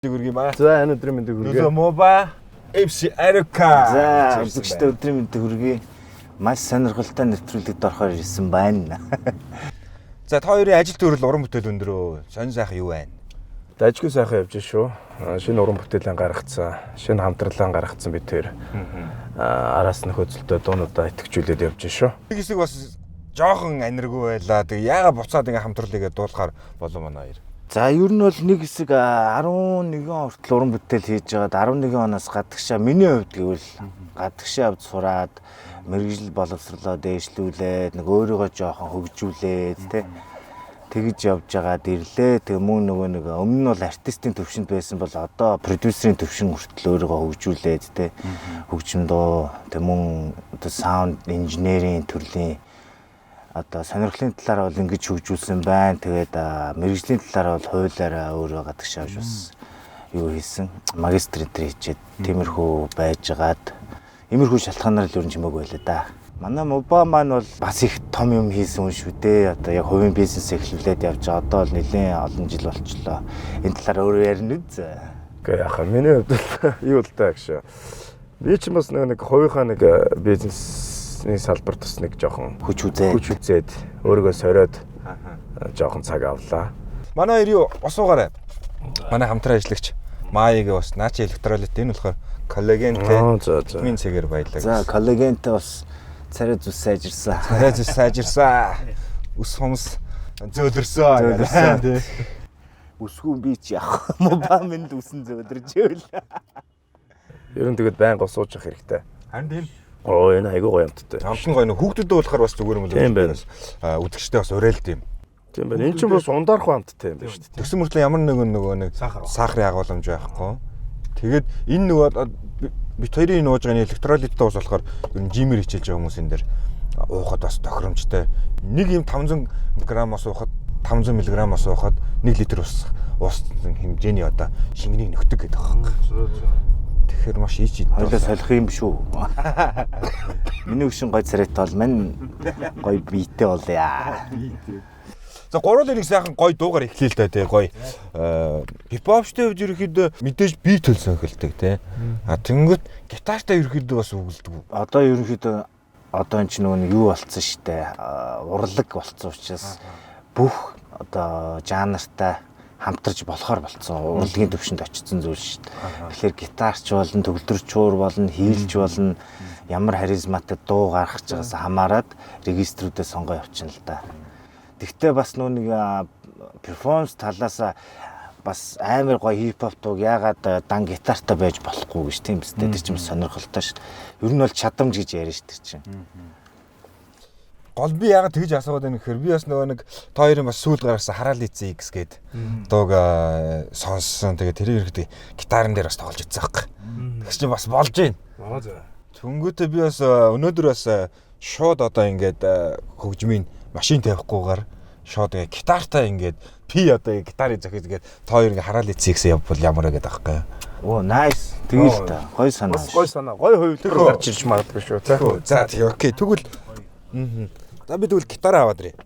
мэндийг хүргэе маа. За энэ өдрийн мэндийг хүргэе. Нөлөө моба FC Aruka. За өдөртөө өдрийн мэндийг хүргэе. Маш сонирхолтой нэвтрүүлэгт орохоор ирсэн байна. За та хоёрын ажил төрөл уран бүтээл өндрөө сонь сайхан юу байна? Дажгүй сайхан явж шүү. Шинэ уран бүтээлэн гаргацсан, шинэ хамтралан гаргацсан бид тэр араас нь хөдөлтөө дуунуудаа итгэжүүлээд явж шүү. Нэг хэсэг бас жоохон аниргүй байлаа. Тэг яага буцаад ингээ хамтралыгээ дуулахаар болов манай хоёр. За ер нь бол нэг хэсэг 11 хүртэл уран бүтээл хийж байгаад 11 оноос гадагшаа миний хувьд гэвэл гадагшаа авд сураад мэрэгжил боловсрлоо дээшлүүлээд нэг өөрийгөө жоохон хөгжүүлээд тэгж явж байгаад ирлээ. Тэг мөн нөгөө нэг өмнө нь бол артистийн төвшөнд байсан бол одоо продюсерийн төвшин хүртэл өөрийгөө хөгжүүлээд хөгжмөдөө тэг мөн одоо саунд инженерийн төрлийн одоо сонирхлын талаараа бол ингэж хөгжүүлсэн байна. Тэгээд мэрэгжлийн талаараа бол хуулиараа өөрөө гадагшаа авч бас юу хийсэн. Магистр энэ хийчихэд тиймэрхүү байжгаад иймэрхүү шалтгаанаар л ер нь чимээг байлаа да. Манай моба маань бол бас их том юм хийсэн хүн шүү дээ. Одоо яг хувийн бизнес эхлүүлээд явж байгаа. Одоо бол нэлээд олон жил болчихлоо. Энэ талаар өөрөө ярина үз. Гэхдээ яхаа миний хувьд юу л таа гэж. Би ч бас нэг хувийнхаа нэг бизнесний салбар тус нэг жоохон хүч үзээд өөрийгөө сориод жоохон цаг авлаа. Манай хоёр юу осуугаарай. Манай хамтран ажиллагч Маягийн бас наачи электролит энэ болохоор коллагентэй витамин С-ээр баялаг. За коллагентэй бас царай зүс сайжирсан. Ус хомс зөөлрсөн. Үсгүүн би ч яах моба минь үсэн зөөлрж ивэл. Ер нь тэгээд байнга сууж явах хэрэгтэй. Харин тийм. Энэ айгүй гоё юмттай. Амтан гоё нэг хүүхдүүдэд болохоор бас зүгээр юм л. Тийм байна. Үдгчтэй бас уриалт юм. Тийм байна. Энд чинь бас ундарах амттай юм байна шүү дээ. Тэгсэн мөртлөө ямар нэг сахарын агуулмж байхгүй. Тэгээд энэ нөгөө бит хоёрын нууж байгаа электролиттэй ус болохоор ер нь жимээр хичээж байгаа хүмүүсийн дээр уухад бас тохиромжтой. Нэг юм 500 г-аас уухад 500 мг-аас уухад 1 литр ус хэмжээний одоо шингэнийг нөхдөг гэдэг байгаа юм. Тэгэхээр маш ич ид. Хоёлаа солих юм шүү. Миний өшин гой царайтай бол мань гой биетэй болъя. За гуруулын нэг сайхан гой дуугаар эхлэе л та тий гой хипхопчтой үж ерөөхдөө мэдээж бит төлсөн эхэлдэг тий. Тэнгөт гитартай ерөөхдөө бас үгэлдэг. Одоо ерөөхдөө одоо энэ ч нөгөө юу болцсон штэ урлаг болцсон учраас бүх одоо жанртай хамтарч болохоор болцсон. Урлагийн төвшөнд очсон зүйл шүү дээ. Тэгэхээр гитарч болон төгөлдрчуур болон хийлж болон ямар харизматай дуу гаргаж байгаас хамаарат регистрүүдээ сонгоо явчихна л да. Тэгтээ бас нэг перформанс талаас бас амар гоё хипхоп дуу яагаад дан гитартай байж болохгүй гэж тийм үстэй. Тэр чинь сонирхолтой шүү дээ. Ер нь бол чадамж гэж яриа шүү дээ чинь. Гол би яагаад тэгж асууад байна гэхээр би бас нөгөө нэг та хоёрын бас сүүл гаргасан хараал ийцэн X гээд дууг сонссон. Тэгээ тэр ирэхдээ гитарын дээр бас тоглож үзсэн байхгүй. Тэгс чинь бас болж байна. Түнгүүтээ би бас өнөөдөр бас шууд одоо ингээд хөгжмийн машин тавихгүйгээр шууд гитартай ингээд би одоо гитарыг зохиож ингээд та хоёр ингээд хараал ийцэн явбал ямар вэ гэдэг байхгүй. Оо nice. Тэгэл та гоё санаа. Гоё санаа. Гоё хувилбар гарч ирж магадгүй шүү тий. За тий окей. Тэгвэл за би тэгвэл гитараа аваад ирээ.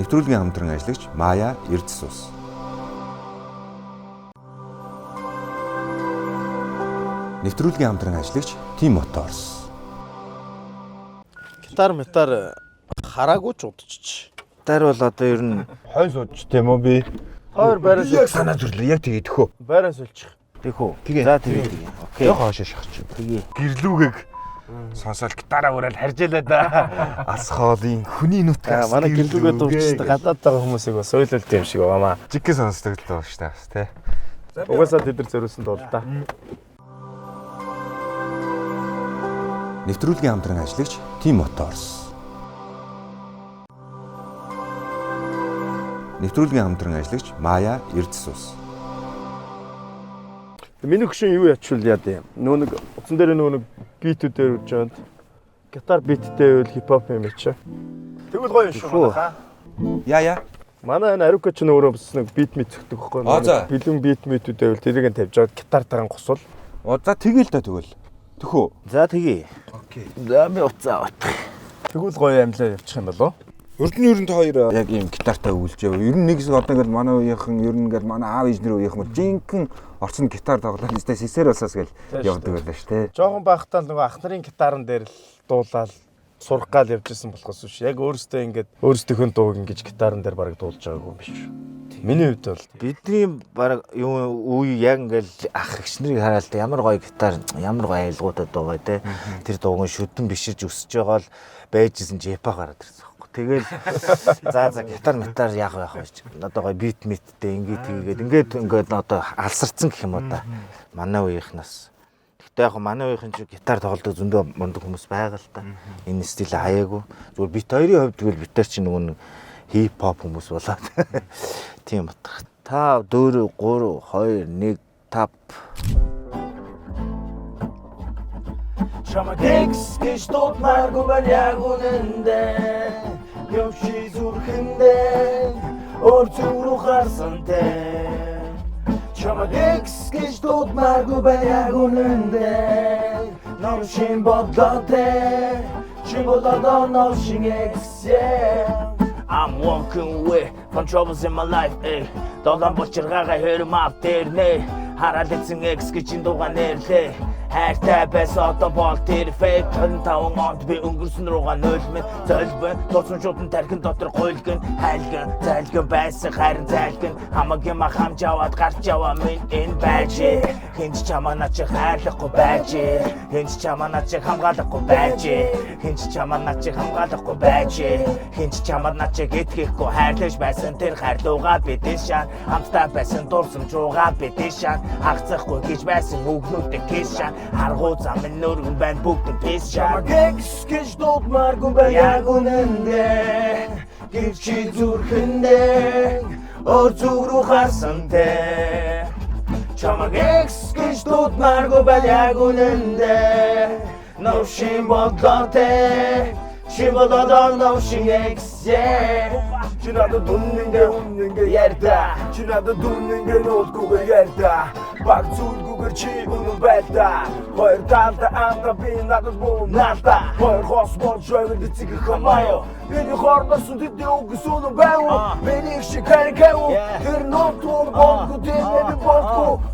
Нэвтрүүлгийн хамтран ажиллагч Мая Эрдсус. Нэвтрүүлгийн хамтран ажиллагч Team Motors. Гитар хараагүй ч удчих. Гитар бол одоо ер нь Хойн сууж тийм үү би. Хоёр байраас Яг санаа зүрлээ. Яг тэгээд төхөө. байраас үлчих. тэгэх. За тэгээ. Окей. Яг хоошоо шахчих. Тэгээ. Гэрлүүгийг сонсоод гитараа уурал харжээлаа да. Ас хоолын хүний нүтгэс. Манай гэлүүгээ дурчдаг гадаад байгаа хүмүүсийг бас ойлолт юм шиг байна. Жиггээ сонсдог л доо шүү дээ бас тий. Угаасаа тэд нар зориулсан дуу та. Нэвтрүүлгийн хамтран ажиллагч Team Motors. Нэвтрүүлгийн хамтран ажиллагч Мая Эрдсус. Миний хөшин юу ячвал яа дээ. Нөө нэг утсан дээр нөө нэг битүүдээр үрж байгаа. Гитар биттэй байвал хипхоп юм чи. Тэгвэл гоё юм шүү манайхаа. Яа. Манай энэ Aruka ч өөрөө бас нэг бит мэд зөгдөг байхгүй юу? Бэлэн бит мэдүүд байвал тэрийг нь тавьж аваад гитартайгаа госвол. За тэгэл та тэгвэл. Төхөө. За тэгээ. Окей. За би уцаа авах. Тэгвэл гоё амьлаа явчих юм болов. Урд нь ер нь хоёр яг ийм гитартай үйлж яв. Ер нь нэг хэсэг одоо ингээд манай үеийнхэн ер нь ингээд манай аав ээж нэр үеийнхэн жинхэнэ орчин гитар тоглоод нэстэй сесэр болсоос гэж явдаг байлаа шүү дээ. Жохон байхдаа нөгөө ах нарын гитарын дээр л дуулаад сурах гал явжсэн болохоос биш. Яг өөрөөсөө ингээд өөрсдийнхөө дууг ингэж гитарын дээр бараг дуулж байгаагүй юм биш. Миний хувьд бол бидний баг юу үе яг ингээл ах эгч нарыг хараад ямар гоё гитар, ямар гоё айлгуудад байгаа те. Тэр дууг нь шүтэн биширж өсөж байгаа л байжсэн жипа гараад ирсэн байхгүй. Тэгэл за гитар метар яг байж. Одоо гоё бит миттэй ингээд одоо алсарцсан гэх юм уу да. Манай үеийнхнаас. Гэтэ яг манай үеийнхэн ч гитар тоглодог зөндөө мундаг хүмүүс байгаа л та. Энэ стил хаяагүй. Зүгээр бит хоёрын хувьд тэгвэл битэр чинь нөгөө хип хоп хүмүүс болоод тийм утга. 5 4 3 2 1 тап. Шамадекс гэж дуудмааргүй байна яг үнэндээ. Явши зүрхэндээ ор зүрх харсантай. Шамадекс гэж дуудмааргүй байна яг үнэндээ. Ном шин бодлоотой. Чи болоод ном шин эксээ. I'm walking away from troubles in my life, eh. Долоон бочиргаагаа хэрм ав дээрнэ. Хараад эцэн экс гэж дуугаа нэрлээ. Хайртай байсан одоо бол тэр фейк 25 онд би өнгөрсөн руугаа нулимын золбон дурсан шууд тархин дотор гуйлгэн хайлган зайлган байсан харин зайлган хамаагийн мах хамж аваад гарч яваа минь энэ байж хинч чамаа наач хайрлахгүй байж хинч чамаа наач хамгаалахгүй байж хинч чамаа наач хамгаалахгүй байж хинч чамаа наач гэтгэхгүй хайрлаж байсан тэр хайрлуугаа бидээс шан хамтдаа байсан дурсамж руугаа бидээс шан хагцахгүй гэж байсан өгнүүдтэй киш шан Аргуу замын нүргэн байна бүгд пис Шамадекс гэж дуудмааргүй байна яг үнэндээ Гэвч зүрхэндээ ор зүг рүү харсантай Шамадекс гэж дуудмааргүй байна яг үнэндээ Новшин бодлоотой Чи болоод новшин эксээ Чи надад дүннэнгээ ярьда Чи надад дүннэнгээ нуулгүйгээр ярьда Баг зүйлгүйгээр чи үнэн байлда Хоёр талда амда би надад мөн надда Хоёр хос мон шойвэр дэцэг хамааё Миний хоорондоо сүдэдний үгс үнэн байв Миний их шиг харикав Тэр нотур болдгу дэмэби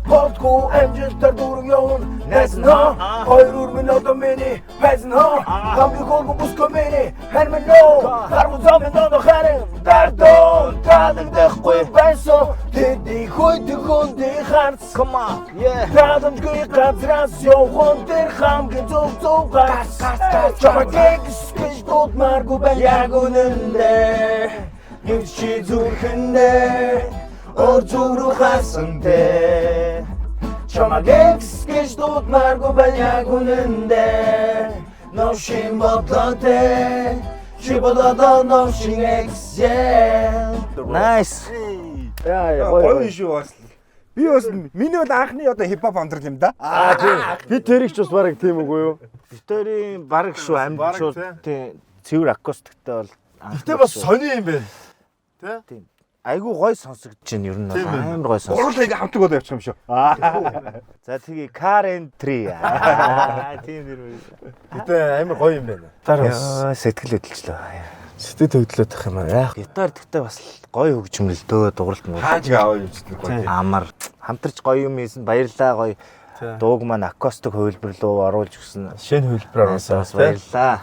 болдгу Амжилтар дург явын Найсан ха Хоёр үрмэн одоо миний Пайсан ха Хамгийн холгу буско миний Хармэн нөө Хармын замын ноо харин Дардон таалагдахгүй байсан Тэдний хүйдэг хүндий харц Come on, yeah Таадамжгүй газраас явхан Тэр хамгийн зөв гас Шамадекс гэж дуудмааргүй байна яг үнэндээ Гэвч чи зүрхэндээ Ор зүг рүү харсантай Шамадекс гэж дуудмааргүй байна яг үнэндээ Новшин бодлоотой Чи болоод новшин эксээ Nice Гоё шүү бас. Би бас миний бол анхны одоо хипхоп амдрал юм да. тийм. Би тэрийг ч бас бараг тийм үгүй юу? Битэрийн бараг шүү амьдшууд тийм цэвэр акустиктэй бол Гэтэ бас сони юм байна. тийм айгу гой сонсогдож байна ер нь амар гой сонсогдож. Гурлыг хамтдаг удаа явчих юм шүү. За тэгээ car entry. Тийм нэр үү. Гэтэ амар гоё юм байна. Яа сэтгэл хөдлөлөө. Сэтгэл хөдлөлт гэх юм аа. Гитар гэхдээ бас гоё хөгжмөлдөө дууралт нь. Хааж аваа юм зүтгэх гоё. Амар хамтарч гоё юм ийсэн баярлаа гоё. Дууг маань акустик хувилбар руу оруулж өгсөн. Шинэ хувилбараар бас баярлаа.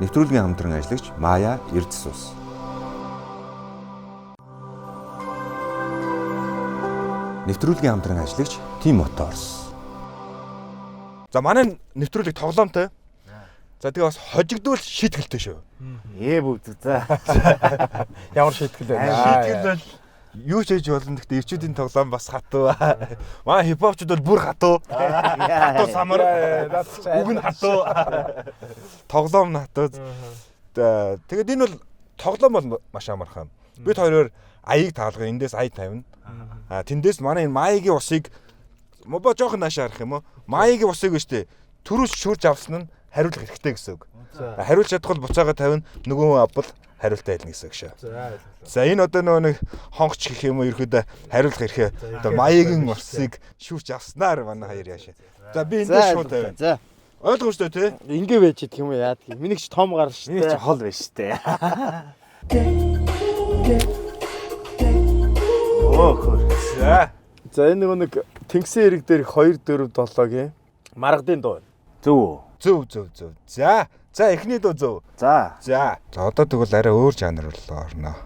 Нэвтрүүлгийн хамтран ажиллагч Мая Эрдсус. Нэвтрүүлгийн хамтран ажиллагч Team Motors. За манай нэвтрүүлэг тоглоомтой. За тэгээ бас хожигдвол шийтгэлтэй шүү. Бүгд за. Ямар шийтгэл байна? Шийтгэл бол юу ч хийж болно. Гэхдээ ирчүүдийн тоглоом бас хатуу. Манай хипхопчууд бол бүр хатуу. Хатуу самар. Үг нь хатуу. Тоглоом нь хатуу. Тэгээд энэ бол тоглоом бол маш амархан. Бид хоёроор аяыг таалга эндээс аяг тавина. Тэндээс манай энэ маягийн усыг мобо жоохон наашаа харах юм уу? Маягийн усыг өштэй төрөөс шүрж авсан нь хариулах хэрэгтэй гэсэн үг. Хариулж чадахгүй буцаага тавина нөгөө авбал хариултаа хэлнэ гэсэн үг шүү. За энэ одоо нөгөө нэг хонгоч гэх юм уу ерөөдөө хариулах хэрэгтэй. Одоо маягийн усыг шүрж авснаар манай хоёр яашаа. За би эндээс шууд тавина. За. Ойлгомжтой тий? Ингээ байж идэх юм уу яа гэх. Миний ч том гарна шүү Миний ч дээ. хол байж тээ. За. За энэ нэг тэнгисийн хэрэг дээр 2 4 7-гийн маргадын дуу. Зөв. Зөв. За эхний дуу зөв. За. За одоо тэгвэл арай өөр жанр боллоо орно.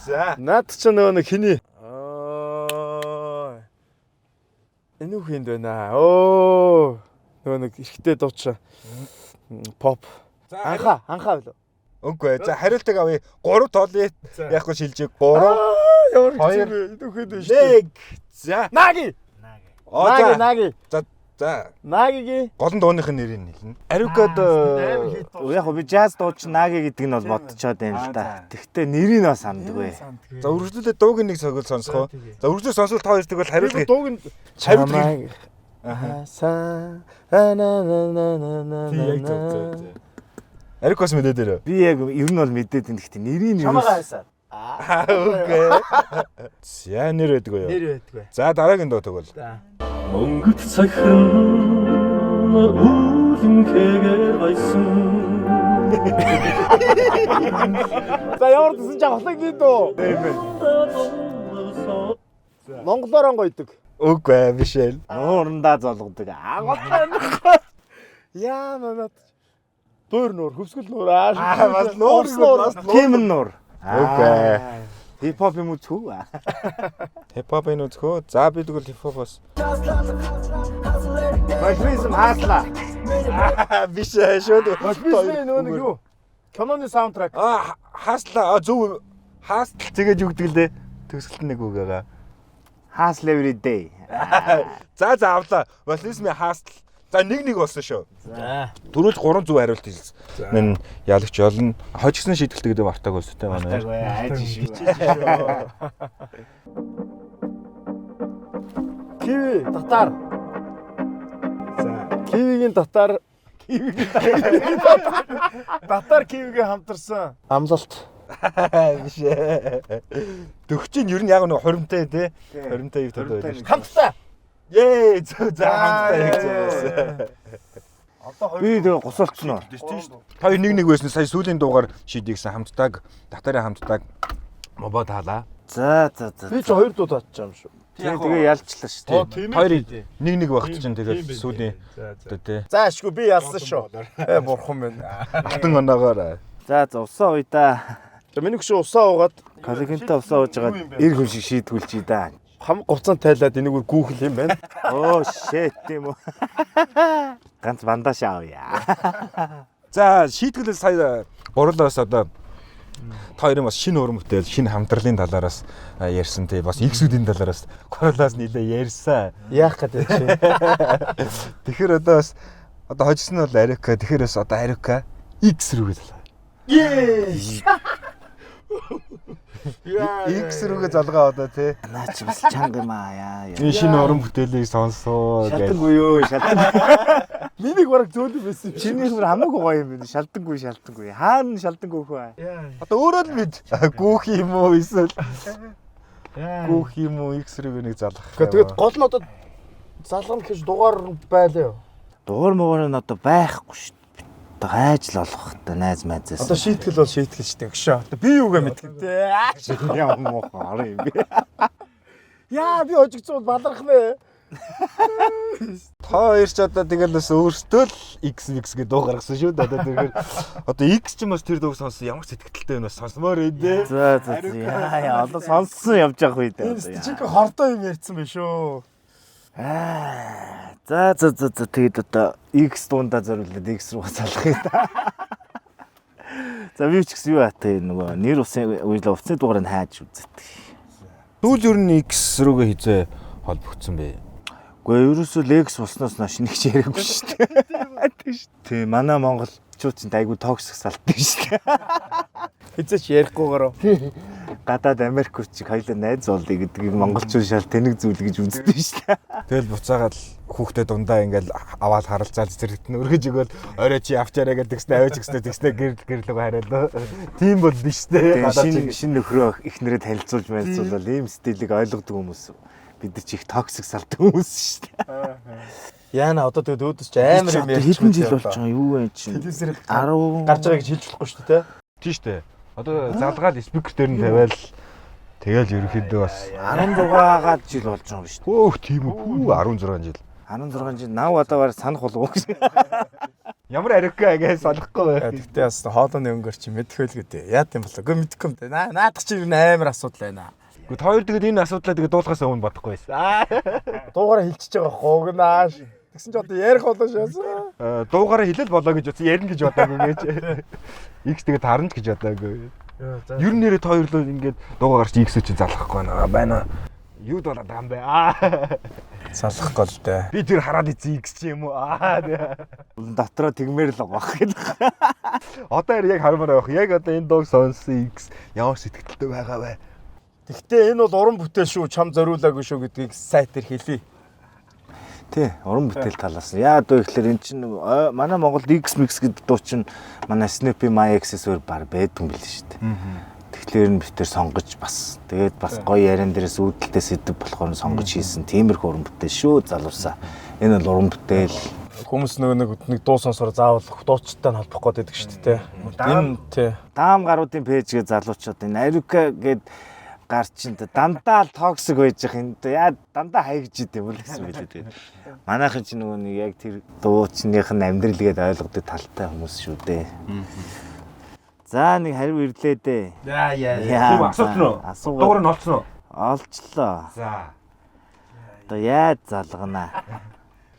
За Наад чи нөгөө нэг хиний. Энэ үх юм байна. Нөгөө нэг эрэгтэй дууч. Pop. Анхаа билүү? үгүй за хариултыг авъя. 3 тоолыг яахгүй шилжиг 3 Ямар Хоёр. энэ үх юм шүү дээ. 1 за. Наги. За. Наги. За. Нагийн Голон дууных нь нэрийг хэлнэ. Ариукад Яг би jazz дууч Наги гэдэг нь бол бодцоод байна л да. Тэгтээ нэрийг бас сандгүй. за үргэлжлүүлээ дууг нэг цогол сонсох уу. За үргэлжлүүлээ сонсвол та хоёр тэгвэл хариулгыг дууг нь хариулгыг Аса Ариукас мэдээ дээр. Би яг ер нь бол мэдээд байна. Гэхдээ нэрийг нь хайсаа. Окей. За нэр байдаг уу? Нэр байдгүй. За дараагийн дуу тэгвэл. Монгол цахин үүлэнхээр гайсан. За ямар гэсэн чи хохлогийн дуу. Монголоор онгойдог. Үгүй биш ээ. нуурандаа золгодог. Яа манад. Бөөр нуур, хөвсгөл нуур бас нуур. Тийм нуур. Үгүй. Хипхоп юм уу зү? Хипхоп энэ үзхөө. За би тэгвэл хипхопоос. Машинизм хаалаа. Биш ээ шууд. Бишний нөгөө нэг юу? Киноны саундтрак. Хааслаа зөв хаасл тэгэж үгдэг лээ. Төсөлт нэг үг байгаа. Hustle every day. За авлаа. Волизми хаасл. За нэг болсон шүү. За. Төрүүлж 3 зөв хариулт хэлсэн. Энэ ялагч олно. Хожигсон шийдэлт гэдэг мартаг өстэй манай. Айж шүү. Киви татар. За. Кивигийн татар. Татар кивигээ хамтарсан. Амлалт. Биш ээ. Төгчийн ер нь яг нэг хуримтай тий. Хуримтай юу тодоо байлаа шүү. Хамттай. Ее за хамттай яг зөв. Би тэгээ гусалцсан уу? Та хоёр нэг байсан сая сүүлийн дуугаар шийдэгсэн хамттайг татарын хамттайг мобо таалаа. За. Би ч 2 дуу татчих юм шүү. Тэгээ ялчлаа шүү. Хоёрыг нэг багт чинь тэгээд сүүлийн одоо тий. За ашгүй би ялсан шүү. Бурхан минь. Алтан оноогоор. За усаа ууя да. За миний хөшөө усаа уугаад Коллагентай усаа ууж байгаа эр хүн шиг шийдгүүлчихье да. хам гуцаан тайлаад энийг гүүхэл юм байна. Оо shit тийм үү. Ганц бандаж авъя. За шийдгэлээс сая гурлаас одоо та хоёрын бас шинэ уран бүтээл, шинэ хамтралын талаараас ярьсан тий. Бас X-үүдийн талаараас гурлаас нэлээ ярьсан. Яах гэдэг чи. Тэгэхээр одоо бас одоо хожсон нь бол Ариука. Тэгэхээр бас одоо Ариука X рүүгээ залгаа. X рүүгээ залгаа одоо тий. Наа чи бас чанга юм аа яа. Энэ шинэ уран бүтээлийг сонсоо гэж. Шалтангүй юу, шалтангүй. Миний бараг зөөлөн байсан юм. Чиний хөр хамаагүй гоё юм байна. Шалтангүй. Хаана шалтангүй хөө. Одоо өөрөө л мэд. Гүүх юм уу эсвэл гүүх юм уу X рүүгээ нэг залгах. Тэгээд гол нь одоо залгана гэж дугаар байлаа юу? Дугаар муугаар нь одоо байхгүй шүү. Гайж л олох та найз майзаас. Одоо шийтгэл бол шийтгэл шүү дээ. Одоо би юугаа мэдэх вэ? яа муухан орё юм би. Яа би хожигцсон баларх нэ. Та хоёр ч одоо тэгэл бас өөртөө л X гэж дуу гаргасан шүү дээ. Одоо тэгэхээр одоо X ч юм бас тэр дууг сонссон ямар сэтгэлтэй байна бас сонсомоор ээ. За яа одоо сонссон явж байгаа үе Энэ чиг хордоо юм ярьсан байх шүү. За тэгээд одоо X дундаа зориулаад X руу залах юм да. За би ч гэсэн юу хатаа нөгөө нэр усын үйлээ уцны дугаарыг хайж үздэг. Сүүл ер нь X рүүгээ хизээ холбогдсон бэ. Гэхдээ ерөөсөө Lex усноос нааш нэг ч яриаггүй шүү дээ. Тийм манай монголчууд ч айгүй токсик салтдаг шүү дээ. Хизээч ярихгүйгээр. Гадаад Америкч чиг хоёлаа найз болдё гэдгийг монголчууд шал тэнэг зүйл гэж үздэг шүү дээ. Тэгэл буцаагаад хүүхдээ дундаа ингээл аваад харалцаал зэрэгтэн өргөж игэл орой чи авчаараа гэдэг гэснээр аваач гэснээр гэрэл хараалаа. Тийм бол биш дээ. Шинэ нөхрөө ихнэрээ танилцуулж байлцуулаад ийм стилийг ойлгодог хүмүүс бид нар ч их токсик салдаг хүмүүс шүү дээ. Яана одоо тэгээд өөдөөс ч амар юм ярьж хэдэн жил болж байгаа юу вэ чи? Телевизээр 10 гарч байгааг хэлж болохгүй шүү дээ. Тийм шүү дээ. Одоо залгаад спикер дээр нь тавиал тэгэл ерөнхийдөө бас 16-аад жил болж байгаа юм шүү дээ. хөөх тийм үү 16 жил. 16 жил нав одоогоор санах болов уу гэж. Ямар ариггүй гэж солихгүй байх. Тэгтээ бас хоолойны өнгөөр чи мэдхэл гэдэг. Яа тийм болоо. Үгүй мэдхгүй юм да. Наадах чи амар асуудал байна. Гэхдээ хоёр тэгээд энэ асуудлаа тэгээд дуулахаас өмнө бодохгүй байсан. Дуугаараа хэлчихэж байгаа хогнааш. Тэгсэн чи одоо ярих болоо шээс. Дуугаараа хэлэл болоо гэж бодсон. Ярина гэж бодоогүй гэж. X тэгээд харна ч гэж бодоогүй. Ер нь нэрээ хоёр л ингээд дуугаа гарч X чи залахгүй байна. Юуд болоод байгаа юм бэ? Салахгүй л дээ. Би тэр хараад ийцэн X чи юм уу? Дотроо тэгмээр л баг гэдэг. Одоо яг хармаар байх. Яг одоо энэ дууг сонссон X ямар сэтгэлтэй байгаа вэ? Тэгтээ энэ бол уран бүтээл шүү. Чам зориулаагүй шүү гэдгийг сайтэр хэлье. Тий, уран бүтээл талаас. Яа одоо ихлээр эн чинь манай Монголд X mix гэдэг дуу чинь манай Snappy My Accessory бар байдсан байл шүү дээ. Тэгэхээр нь битэр сонгож бас тэгээд бас гоё яриан дээрээс үүдэлтэй сэдв болохоор сонгож хийсэн тиймэрхүү уран бүтээл шүү залуусаа. Энэ бол уран бүтээл. Хүмүүс нэг дуу сонсоор заавал дуучтай нь холбох гээд байдаг шүү дээ. Энэ тий. Даам гаруудын пэйжгээ залуучууд энэ Арука гээд гар чинь дандаа л токсик байж байгаа юм. Яа дандаа хаягж идэв юм л гэсэн билээ тэгээд. Манайхан ч нөгөө нэг яг тэр дуучных нь амьдрал гээд ойлгодог талтай хүмүүс шүү дээ. За нэг хариу ирлээ дээ. Тийм асуух нь уу? Дуугаар нь олцсон уу? Олчлоо. За. Одоо яаж залгана?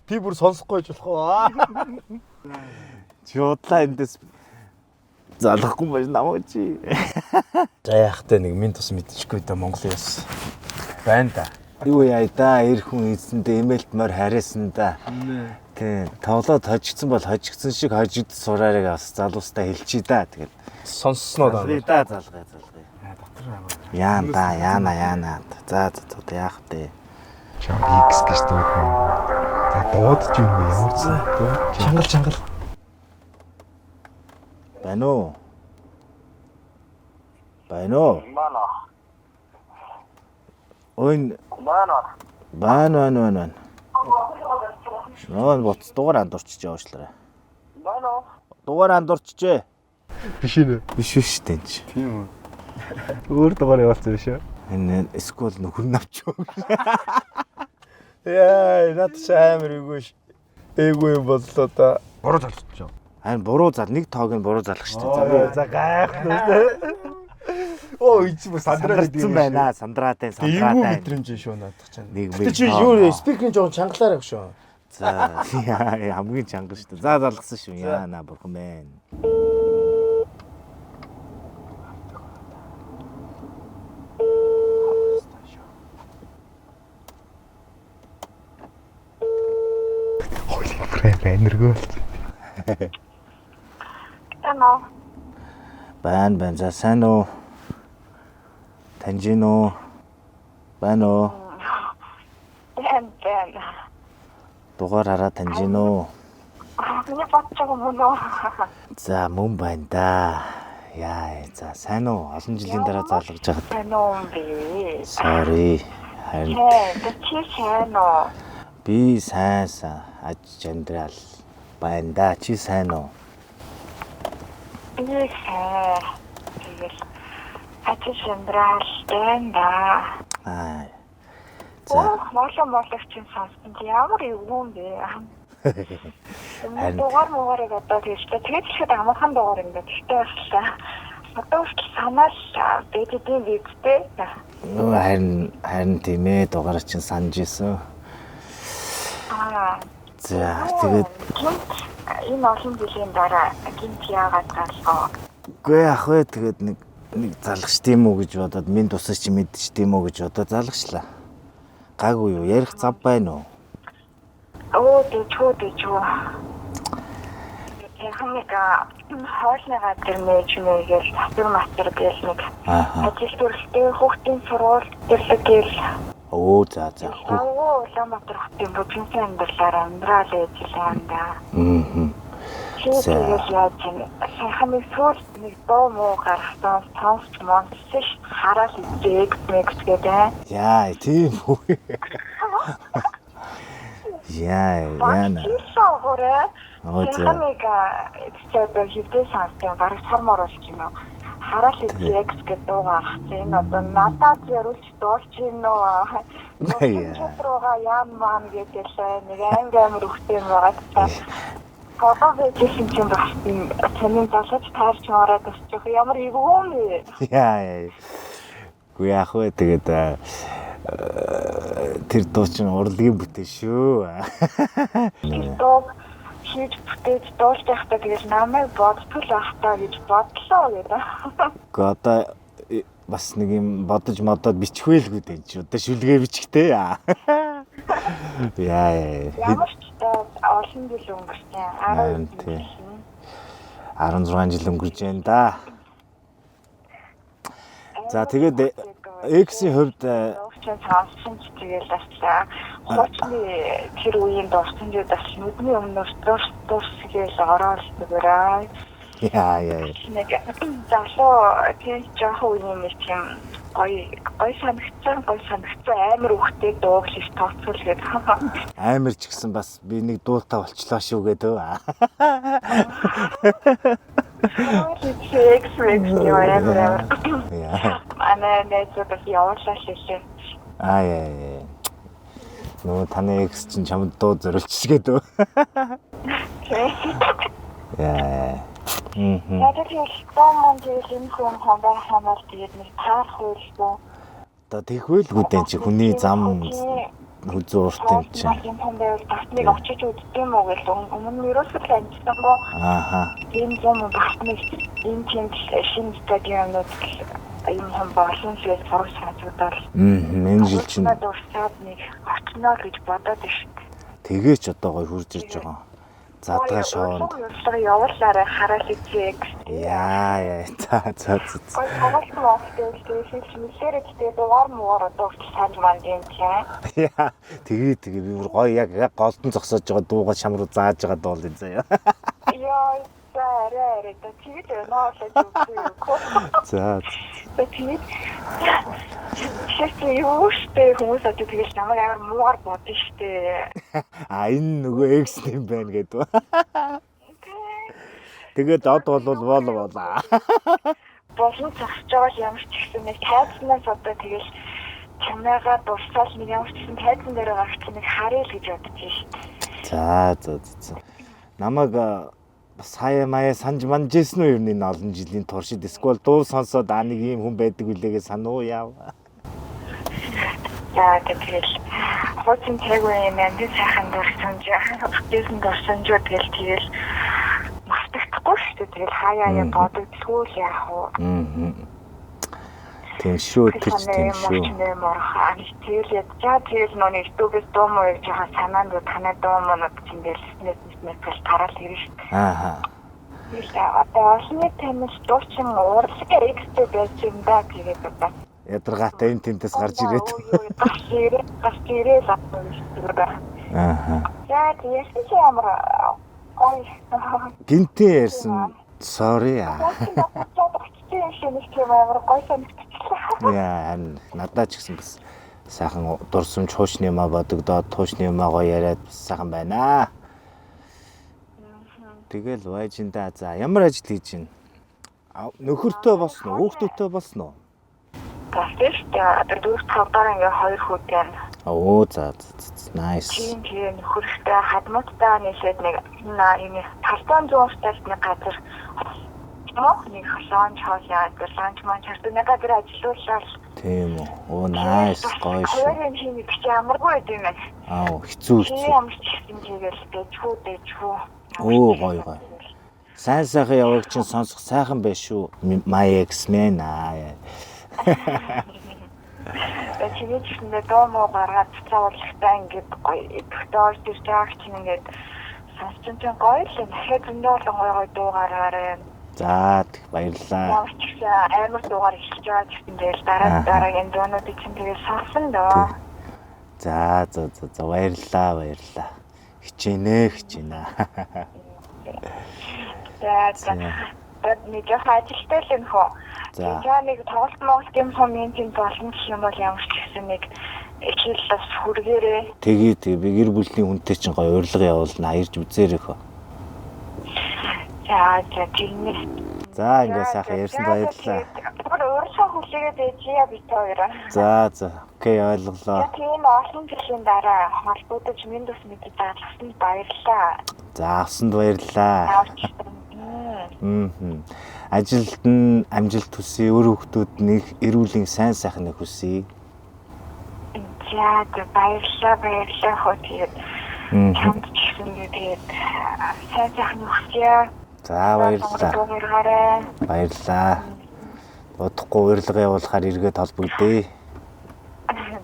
Би бүр сонсохгүй байж болох уу? Чи удлаа эндээс залгахгүй байж намайг чи. За яахтай нэг минь тус мэдчихгүй да Монголын яс. Байна да. Юу яа да эр хүн эзэндээ эмээлт морь харьяасан да. Тий, тоглоод хожигдсан бол хожигдсан шиг хожигд сураарыг бас залуустай хэлчихье да. Тэгээд Сонссноо да. залгая. Яана. За яах вэ? X гэж дууд. За дуудаж юм уу ямар ч дуу. Чангал. Байна уу? Байна. Ой. Байна. Нөө боц дугаар андуурчиж яваачлаа. Байна уу? Дугаар андуурчжээ. Биш ээ. Биш шүү дээ энэ. Тийм үү. Өөр дугаар явуулсан биш үү? Энэ скул нөхөр навчоо. Яа, над ч амар эвгүй. Эвгүй боллоо да. Буруу залчихсан. Харин буруу зал нэг тоог нь буруу залах шүү дээ. За гайхна. Оо ич бүр сандраа гэдэг юм байна. Сандраатай. Эвгүй мэдрэмж шүү надад ч. Нэг Тэ чи юу спикерийн жоохон чангалаар авах шүү. За хамгийн чангал шүү дээ. За залгасан шүү. Яана бурхан байна. Энергөө. Тано. Байна. За сайн уу? Таньжин уу? Байна уу? Бэн. Дугаар хараа таньжин уу? Миний бодчихог юм уу? За мөн байна да. Яа, за сайн уу? Олон жилийн дараа залгаж байгаад. Байна уу би? Sorry. Харин Чи сайн уу? би сайн аж амьдрал байна да. Чи сайн уу? Би сайн. Тэгэл ачиж амьдрал байна да. За. Моологч сонссон чи ямар юм бэ? Дугаар одоо тийштэй тэгээд ихэд амархан дугаар юм байна. Тэгтээ баслаа. Одоо ч санаас бэдэдийн визтэй. Харин тийм ээ дугаар чинь санаж исэн. За тэгээд энэ олон жилийн дараа гинт яагаад галгаа? Үгүй ах вэ тэгээд нэг залгаш тийм үү гэж бодоод минь тусаж чи мэдчих тийм үү гэж бодоод залгачлаа. Гаагүй юу? Ярих зав байна уу? Оо дэчүү. Яханага хоолны газар менежментээр татвар мастер гэх нэг ажил төрөлтэй хүүхдийн сургууль дэрлэгэл. Оо за. Улаанбаатар хотын бүжинсэн амьдралаар амьдрал ажиллаанда. Тэгээд яаж юм сайхан нэг сүүл нэг дуу муу гаргасан сонсч монсч хараад үзээг мэгс гэдэг. Яа, тийм үү. Яа. Хамиг эцэстээ хөвдөө сонссон бараг сармор болж байна. Хараад үзээг гэдэг дуугаа ахсан. Одоо надад яруулж дуулж гинөө. Яа яам маам гэдэг нэг амар өгтэй юм байгаа. Фото хийсэн чинь бас таны залж таарч ороод өсчих ямар ивгүй юм. Яа. Гү яах вэ тэгээд тэр дуу чинь урлагийн бүтээн шүү. Дуу хийж бүтээж дуулж байхдаа тэгээд намайг бодтол байхдаа гэж бодлоо гэдэг. Гэхдээ одоо бас нэг юм бодож модоод бичхвэлгүй дээ чи. Одоо шүлгээ бичихтэй. Яа. Ямар ч олон жил өнгөрсөн. 16 жил өнгөрж байна да. За тэгээд X-ийн хувьд сонссон ч тэгэл баслаа. Хоцны тэр үеийн дурсан зүйл бас нүдний өмнөөс дурсгээл ороод өгөөрэй. Яа. Нэг залуу тийм жоохон үеийн нэг тийм гой санагцсан амар үхтэй дууглаж тооцвол гэдэг. Амар ч гэсэн бас би нэг дуултаа болчлоо шүү гэдэг. Яа. Манай нэзээ явууллаа шилээ. Яа. Нөө таны X чинь чамд дуу зориулж гэдэг. Яа. Яг л томон тийм хүн хамаар тэгээд нэг таарх байлгүй. Одоо тэгвэлгүй дээ чи хүний зам хүзүү урт юм чи. Тийм хүн байвал бас нэг очиж үздэг юм уу гэж өмнө ерөөсөө таньсан гоо. Тийм юм бас нэг энэ тийм шинэ стадионууд юм хамбарлын зүйл сурах санагдал. Энэ жил чинь дурсаад нэг очноо гэж бодоод шүү. Тэгээ ч одоо гой хурж ирж байгаа. Задгаа шоунд явуулаарай хараад үзье. Яа. За. Гой тоглолт мөстэй шилжүүлээрээ дугаар муугаар одоо сайн манд юм чи. Яа. Тэгээ би бүр гой яг голдон зогсоож байгаа дуугаа чам руу зааж байгаа дуул энэ заяа. Яа. Арай тэгээд нөөрлөж За. Тэгээд шийдээ юу штэ хүмүүс одоо тэгээд намайг амар муугаар бодсон штэ. Энэ нөгөө X юм байна гэдэг. Тэгээд од болоо. Болон зогсож байгаа ямар ч гэсэн нэг тайзнаас одоо тэгээд чамайгаа дурсаал нэг ямар ч гэсэн тайзан дээр гарч нэг харъя л гэж бодож штэ. За. Намайг бас хаяа санж манжсэн уу юм энэ олон жилийн туршид эсвэл дуу сонсоод нэг ийм хүн байдаг үлээгээ сануу яав. Яа тэгэл хоцын тайгүй юм энэ сайхан дурсан тэгэл мартахгүй шүү дээ тэгэл хаяа бодогдгүй л яах вэ. Тийм шүү тэр ч тийм шүү. Тэгэл нөө YouTube-с дуу муу явж байгаа санаанд танай дуу мунууд чинь мэдээс тараад ирж шүү. Одоо олонний таньс дуучин урлагаар экстэй байж юм да тэгээд одоо ядаргаатай энэ тентээс гарч ирээд. Гарч ирээд авчихсан. За тийм ч ямар гинтээ ярьсан. Sorry. Яа, надад ч гэсэн бас сайхан дурсамж хуучны юмаа бодогдоод хуучны юмаа гоё яриад сайхан байна. Тэгэл байж энэ да. За ямар ажил хийж байна? Нөхөртөө босноо, хүүхдүүдтэй босноо? Тэгэж одоо дөрөв тавдаар ингээ хоёр хүүтэй байна. За. Nice. Тийм нөхөртэй хадмуудтай нийлээд нэг энэ талбайн зууртай нэг газар нэг ланч хаус маань чарт нэг газар ажиллууллаа. Тийм үү. Nice гоё шүү. Хоёрын хийх гэж ямаргүй байд юм байна. Хэцүү. Ямар ч юм тэгэл дэжгүй. Гоё. Сайхан яваг чинь сонсох сайхан байх шүү. My X-Men Тэгээд чинээ доо муу гаргаад цааварлагтай ингээд гоё идэвхтэй ирж байгаа чинь ингээд сонссон чинь гоё л юм. Дахиад зөндөө гоё дуугаараа. За баярлалаа. Амар дуугаар ихж байгаа гэсэн дээр дараагийн дуунуудыг чинь тэгээд сонсон доо. За баярлалаа. Хичээнэ. За. Нэг ажилтай л юм хөө. За. За нэг тоглолт моголт юм комментинг болно гэх юм бол ямар ч гэсэн нэг хэл бас хүргээрээ. Тэгээ би гэр бүлийн хүнтэй чинь гоё урилга явуулна ирж үзээрэй хөө. За тэгнэ. За ингээ сайхан ярьсанд баярлалаа. Өөрөө хүлээгээд ээжээ бит хоёроо. За окей ойлголоо. Тийм олон жилийн дараа холбогдож минь бас мэдээ даалгасанд баярлалаа. За авсанд баярлалаа. Ажилд нь амжилт хүсье, өөр хүмүүстд эрүүлийн сайн сайхныг хүсье. За баярлалаа хөө тэгээд чамд ч гэсэн тэгээд сайн сайхныг хүсье. За баярлалаа. Баярлалаа. Удахгүй урилга явуулахаар эргээд холбогдъё.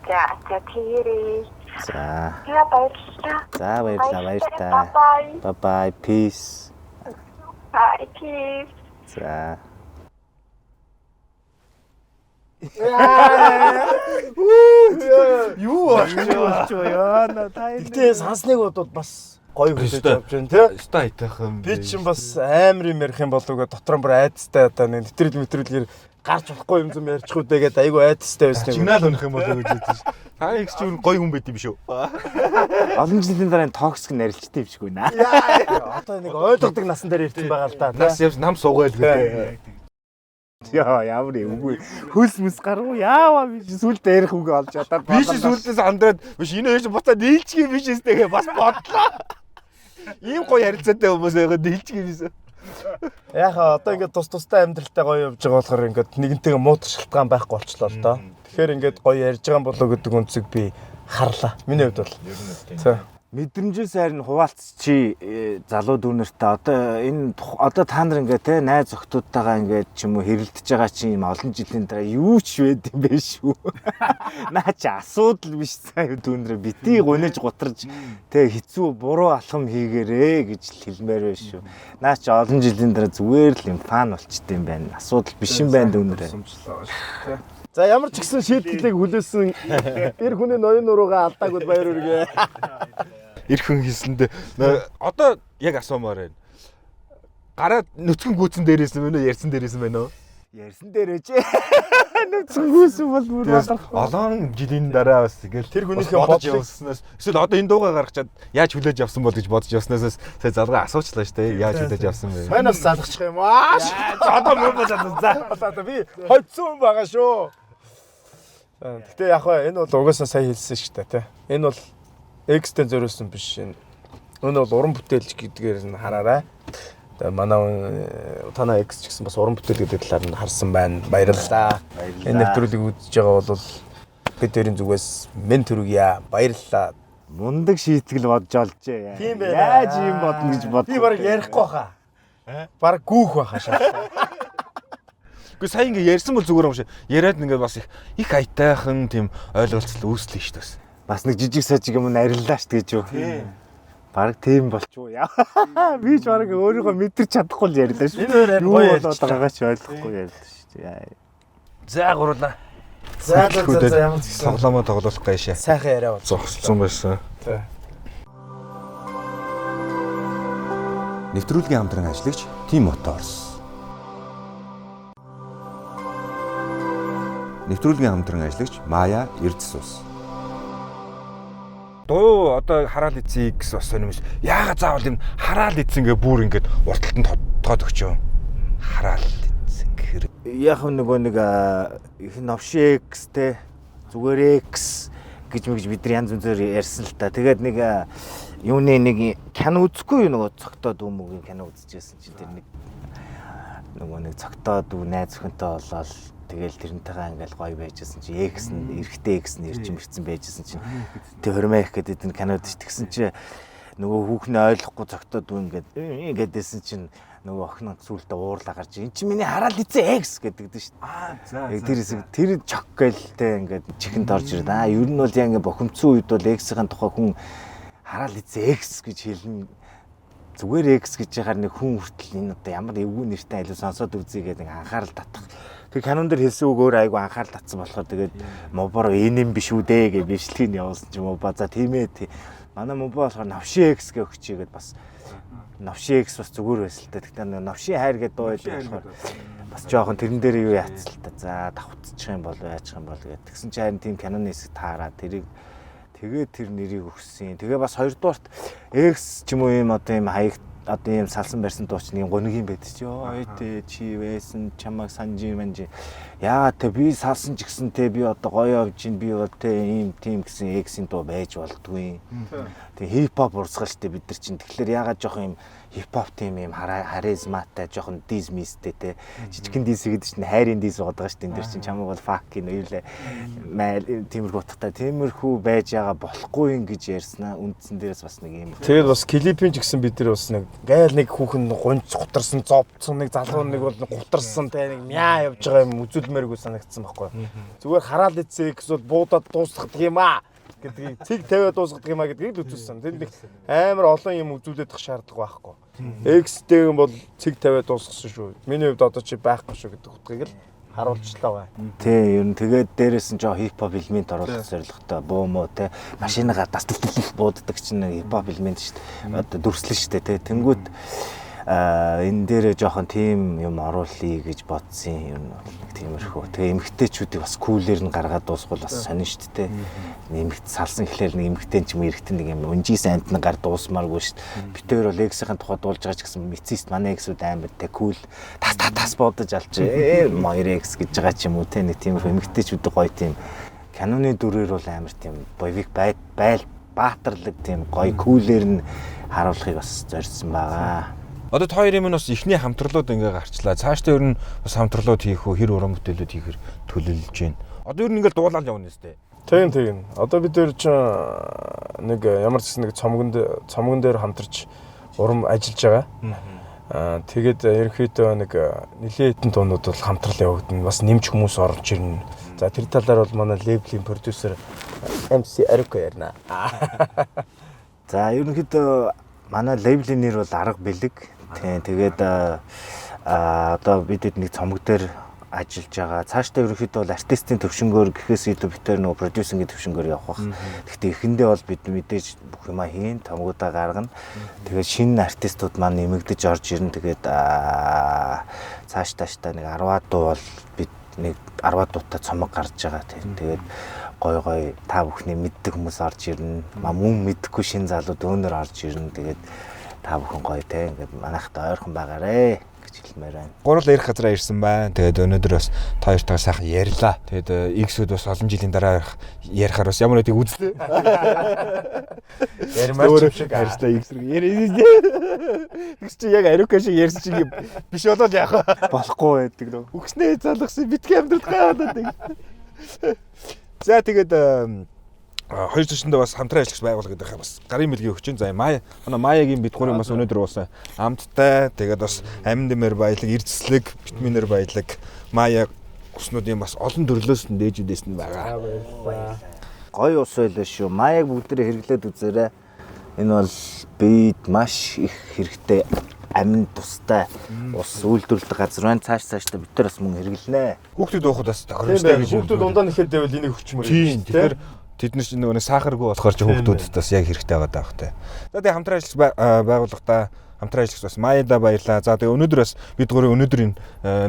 За тэгээрэй. За. Баярлалаа. За баярлалаа. Bye bye. Peace. Bye peace. За. Юу болчих яана та энэ сансныг бодвол бас гоё хүлээж авч байна тий. Ста айтайхан. Би чинь бас амар юм ярих юм болов дотор нь бүр айдастай одоо нэг нэвтрэл гарч болохгүй юм зүм ярьчих үү тэгээд айгүй айдастай байсан юм. Сигнал өнөх юм болов гэж хэлсэн ш. Та их ч гоё хүн байт юм шүү. Олон жилийн дараа токсик нарилчтай юм шиг байна. Одоо нэг ойлгодог насан дээр ирсэн байгаа л да. Нас явс нам суугайл гэдэг. Яа ямар үгүй хөлс мэс гаргуу яаваа би сүлдээ ярих үг олж одоо Би ч сүлдээс андраад биш энэ яаж буцаад нийлчихээ биш эстэйгээ бас бодлоо. Ийм гоё харилцаатай хүмүүс байгаад нийлчихээ биш. Яхаа одоо ингээд тустай амьдралтай гоё явж байгаа болохоор ингээд нэгэнтэйгээ муудах шалтгаан байхгүй болчлоо л доо. Тэгэхээр ингээд гоё ярьж байгаа болоо гэдэг үнцэг би харлаа. Миний хувьд бол. За. Мэдрэмжээс харин хуваалц чи залуу дүүнэртээ одоо та нар ингээ те найз охтуудтайгаа ингээ ч юм уу хэрэлдэж байгаа чи юм олон жилийн дараа юу ч байд юм бэ шүү. Наа чи асуудал биш цаа дүүнрээ битий гуниж гутраж те хэцүү буруу алхам хийгээрээ гэж хэлмээр байна шүү. Наа чи олон жилийн дараа зүгээр л юм фан болчтой юм байна. Асуудал биш юм байна дүүнрээ. За ямар ч гэсэн шийдвэрлийг хүлээсэн эр хүний ноён нуруугаа алдаагүй баяр хүргэе. Ирэх хүн хийсэндээ одоо яг асуумаар байна. Гараад нүцгэн гүйцэн дээрээс юм уу ярьсан дээрээс юм байна уу? Ярьсан дээрээч. Нүцгэн гүйсэн бол бүр болох. Олон жилийн дараа бас тэгэл тэр хүнийхээ бодож явснаас эсвэл одоо энэ дуугаа гаргачаад яаж хүлээж авсан бол гэж бодож явснаас сая залгаа асуучлаа шүү дээ. Яаж хүлээж авсан бэ? Манаас залгачих юм аа. Одоо мөр болоод за. Одоо би хоцсон байгаа шүү. Гэтэ яг хаа энэ бол угаасаа сая хэлсэн шүү дээ тий. Энэ бол экстен зориулсан биш энэ. Энэ бол уран бүтээлч гэдгээр нь хараарай. Тэгээ манай танаа экс ч гэсэн бас уран бүтээл гэдэг талаар нь харсан байна. Баярлалаа. Энэ нэвтрүүлгийг үзэж байгаа бол бидний зүгээс мен төргийа баярлалаа. Мундаг шийтгэл бодж олжээ. Тийм байна. Яаж юм бодно гэж бод. Би баг ярихгүй хаа. Баг гүүх байхаа шаа. Гэхдээ сая ингээ ярьсан бол зүгээр юм шиг. Яриад ингээ бас их айтайхан тийм ойлголцол үүслэн шүү дээ. Бас нэг жижиг сажиг юм ариллаа ш гэж юу. Бараг тийм болчихоо яа. Би ч бараг өөрийгөө мэдэрч чадахгүй л ярьлаа ш. Энэ хоёр гоё болоод байгаагаа ч ойлгохгүй ярьлаа ш. За гурлаа. За ямар ч гэсэн тоглоомоо тоглох гайшаа. сайхан яриа бол Зогссон байсан. Нэвтрүүлгийн хамтран ажиллагч Team Motors. Нэвтрүүлгийн хамтран ажиллагч Maya Erdsус. Дуу одоо хараал эцэг гэсэн бас сонирмш. Яагаад заавал юм хараал эцэн гэ бүр ингээд урталтанд тодтоод өгчөө. Хараал эцэн гэр. Яг нөгөө нэг их новши X те зүгээр X гэж бид нар янз бүрээр ярьсан л та. Тэгээд нэг юуны нэг кино үзэхгүй юу нөгөө цогтоод хүмүүгийн кино үзчихсэн чинь тэр нэг нөгөө нэг цогтоод найз өхөнтэй болоод тэгэл тэрнтэйгээ ингээл гоё байжсэн чи X нь эргэтэй X нь ирж мэрцэн байжсэн чинь тэг хормоо их гэдэг энэ кинод тэгсэн чи нөгөө хүүхнээ ойлгохгүй цогтоод ингээдсэн чинь нөгөө охин сүултээ уурлаа гарч эн чи миний хараал эзэн X гэдэг дээ шүү. Тэр чок гэлтэй ингээд чихэнд орж ирээд ер нь бол яг ингээд бохимдсан үед бол X-ийн тухай хүн хараал эзэн X гэж хэлнэ. Зүгээр X гэж яхаар нэг хүн хүртэл энэ одоо ямар эвгүй нэртэй айлуу сонсоод үзье гэдэг анхаарал татах. Тэр канон дээр хэлсэн үг өөр айгу анхаарал татсан болохоор тэгээд мобор энэ юм биш үү дээ гэж бичлэгийг явуулсан ч юм уу ба за тийм ээ. Манай мобо болохоор навши X гэх өгчийгээд бас Новши X бас зүгээр байсан л та. Тэгтээ Новши хайр гэдэг дуу байлаа. Бас жоохон тэрэн дээр юу яатсан л та. За давхцчих юм бол яачих юм бол гэдэг. Тэгсэн чинь харин тийм Canon хэсэг таараад тэрийг тэгээд тэр нэрийг өгсөн. Тэгээ бас хоёрдугаарт X ч юм уу юм одоо юм хаяг одоо юм салсан барьсан дуучны гонигийн байдаг чи ёо тэ чи байсан чамаг санжи манжи яагаад те би салсан ч гэсэн те би одоо гоё явж ин би бол те ийм тийм гэсэн X-ийн дуу байж болдгүй. Тэгээ хип хоп урсгал штэ бид нар чинь тэгэхээр яагаад жоох юм хип хоп тийм юм харизматай жоохон дизмистэй те жижигхэн дис гэдэг чинь хайрын дис байгаа штэ энэ дэр чинь чамаг бол фак гин үйлээ тиймэрхүү утгатай тиймэрхүү байж байгаа болохгүй юм гэж ярьснаа үндсэн дээрээс бас нэг юм. Тэгээд бас клипийн ч гэсэн бид нар бас нэг гайл нэг хүүхэн гонц гутарсан зовцсон нэг залуу нэг бол гутарсан те нэг мяа явж байгаа юм үзүүлмээргүй санагдсан байхгүй. Зүгээр хараад ицээ X бол буудаад дуусгах юм аа гэдгийг цэг тавиад дуусгах юм аа гэдгийг л үзүүлсэн. Тэр нэг амар олон юм үзүүлэх шаардлага байхгүй. X-тэй юм бол цэг тавиад дуусгасан шүү. Миний хувьд одоо чи байхгүй шүү гэдэг утгыг л харуулчлаа бай. Тий, ер нь тэгээд дээрээс нь жоо хип хоп элемент оруулах зорилготой буу мó те машинагаа дас бууддаг чинь хип хоп элемент шүү дээ. Одоо дүрслэн шүү дээ те. Тэнгүүд энэ дээрээ жоохон тийм юм оруулъя гэж бодсон юм тиймэрхүү. Тэгээ эмгтээчүүдийг бас кулээр нь гаргаад дуусгал бас сонин шүү дээ. Эмгт салсан гэхлээр нэг эмгтэн ч юм эргэтэн нэг юм унжис амтны гар дуусмааргүй шүү дээ. Битээр бол X-ийн тухай дуулж байгаа ч гэсэн мицист манай X-үүд амар те кул тас бодож алж моёр X гэж байгаа ч юм уу те нэг тиймэрхүү эмгтээчүүд гоё тийм Canon-ы дүрээр бол амар тийм боевик байл баатарлаг тийм гоё кулээр нь харуулахыг бас зорьсон байгаа. Одоо та хоёрын минь бас ихний хамтралууд ингээ гарчлаа. Цаашдаа ер нь бас хамтралууд хийх үү, хэр уран бүтээлүүд хийхэр төлөвлөж байна. Одоо ер нь ингээл дуулаад явна нэстэ. Тийм. Одоо бид өөр чинь нэг ямар ч нэг цомгон дээр хамтарч урам ажиллаж байгаа. Тэгээд ерөнхийдөө нэг нэлээд хэдэн туунууд бол хамтрал явагдана. Бас нэмж хүмүүс орж ирнэ. За тэр талаар бол манай лейблийн продюсер MC Арико ярина. За ерөнхийдөө манай лейблийн нэр бол Арга Бэлэг. Тэгээд одоо бидэд нэг цомог дээр ажиллаж байгаа. Цаашдаа ерөнхийдөө бол артистийн төвшнгөөр гэхээс илүү битээр нөгөө продюсингийн төвшнгөөр явах бах. Гэхдээ эхэндээ бол бид мэдээж бүх юма хийн, томгуудаа гаргана. Тэгээд шинэ артистууд маань нэмэгдэж орж ирнэ. Тэгээд цаашдаа нэг 10-аад дуу бол бид нэг 10-аад дуутай цомог гарч байгаа. Тэгээд гой та бүхний мэддэг хүмүүс орж ирнэ. Мөн мэдхгүй шинэ залууд өөнөр орж ирнэ. Тэгээд та бүхэн гоё те ингээд манайхтай ойрхон байгаарэ гэж хэлмээр байна. Гурал ярих газараа ирсэн байна. Тэгээд өнөөдөр бас та хоёртойгоо сайхан ярьлаа. Тэгээд X-үүд бас олон жилийн дараа ярихаар бас ямар нэгдэг үзлээ. Ярмаар ч шиг ярьслаа X-рэг ярьсан. Тэгс чи яг Арико шиг ярьсан чинь биш болоод яах вэ? Болохгүй байдаг нөө. Үгснээ залгасан битгий амьдралд гаадаг. За тэгээд хоёр төсөндөө бас хамтран ажиллах байгууллага гэдэг бас гарын бэлгийн өгч чинь. За манай Маягийн бид гурийн бас өнөөдөр уусан амттай тэгээд бас амин дэмэр баялаг, эрдэслэг, витаминэр баялаг, Мая уснуудын бас олон төрлөөс нь дээжүүдээс нь байгаа. Гоё ус байлаа шүү. Маяг бүгдээрээ хэрэглээд үзээрэй. Энэ бол бид маш их хэрэгтэй амин тустай ус үйлдвэрлэдэг газар байна. Цаашдаа бид нар бас мөн хэрэглэнэ. Хүүхдүүд уухад бас тохиромжтой гэж. Хүүхдүүд ундаа нэхэд байвал энийг өгчмөр. Тийм. Тэгэхээр тэд нар чинь нөгөө сахаргүй болохоор ч хүүхдүүдэд бас яг хэрэгтэй байгаа даа хтэй. За тэгээ хамтран ажиллах байгууллагатаа хамтран ажиллах бас Маяда баярлаа. За тэгээ өнөөдөр бас бид гурийн өнөөдрийн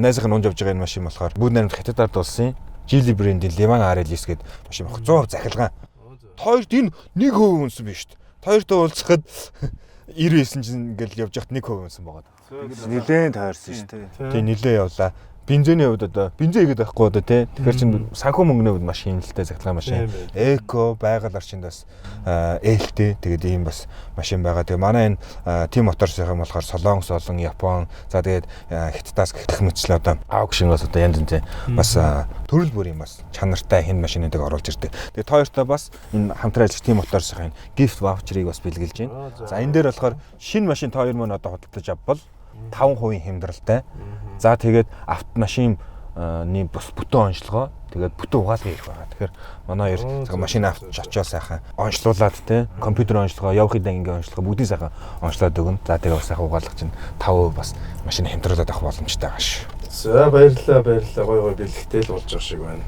найзынхаа унж явж байгаа энэ машин болохоор Бүгд найрамд хятадд улсын Geely брендийн Livan RL9 гэдэг машин баг 100% захилгаан. Хоёрт энэ 1% үнсэн биш шүү дээ. Хоёртой уулзахад 99 чинь ингээл явж хат 1% үнсэн байгаа. Нилээн тойрсон шүү дээ. Тийм нилээ явлаа. Бензиний хувьд одоо бензин игээд байхгүй одоо тий. Тэгэхээр чин санхүү мөнгөний хувьд маш хяналттай захилгаан машин. Эко байгаль орчинд бас ээлтэй. Тэгээд ийм бас машин байгаа. Тэгээ манай энэ тим моторсын юм болохоор Солонгос, олон Япон, за тэгээд Хятадаас гэх мэтчлээ одоо аог шиг бас одоо янз янз бас төрөл бүрийн бас чанартай хэн машиныг оруулж ирдэг. Тэгээд хоёртой бас энэ хамтран ажиллах тим моторсын gift voucher-ыг бас бэлгэлж байна. За энэ дээр болохоор шинэ машин та хоёр мөн одоо худалдаж авбал 5% хямдралтай. За тэгээд автомашины бас бүтэн онцлогоо тэгээд бүтэн угаалгын ирэх байгаа. Тэгэхээр манай хоёр машин авч очоо сайхан онцлуулад те компьютер онцлогоо явахын дангийн онцлогоо бүгдийг сайхан онцлоод өгнө. За тэгээд бас сайхан угаалгах чинь 5% бас машин хямдралаад авах боломжтой байгаа ш. За баярлалаа гой бэлгтэй л болж байгаа шиг байна.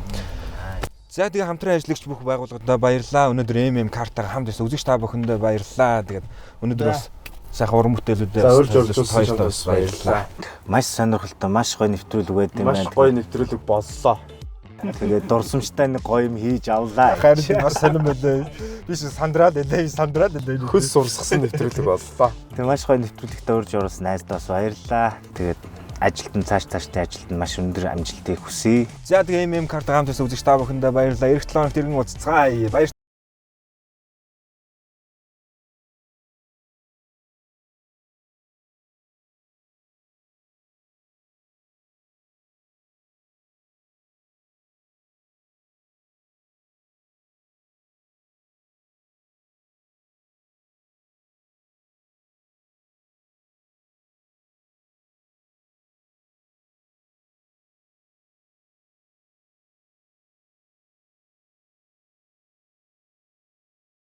За тэгээ хамтран ажиллагч бүх байгууллагуудаа баярлалаа. Өнөөдөр MM картаа хамт ирсэн үзэгч та бүхэндээ баярлалаа. Тэгээд өнөөдөр бас сайхан уран бүтээлүүдээ За урьж урьжуулсан бас баярлалаа. Маш сонирхолтой, маш гоё нэвтрүүлэг байд юм Маш гоё нэвтрүүлэг боллоо. Тэгээд дурсамжтай нэг гоё юм хийж авлаа. харин бас сонирм байлаа. Би сандраад энэ. Хөс сурсгасан нэвтрүүлэг боллоо. Тэгээд маш гоё нэвтрүүлэгтээ урьж оруулсан найздаа бас баярлалаа. Тэгээд ажилтан цааштай ажилтан маш өндөр амжилтыг хүсье. За тэгээ MM карт хамтаас үзэж та бүхэндээ баярлалаа. Эх 7 хоногт иргэн уулзцгаая. Баяр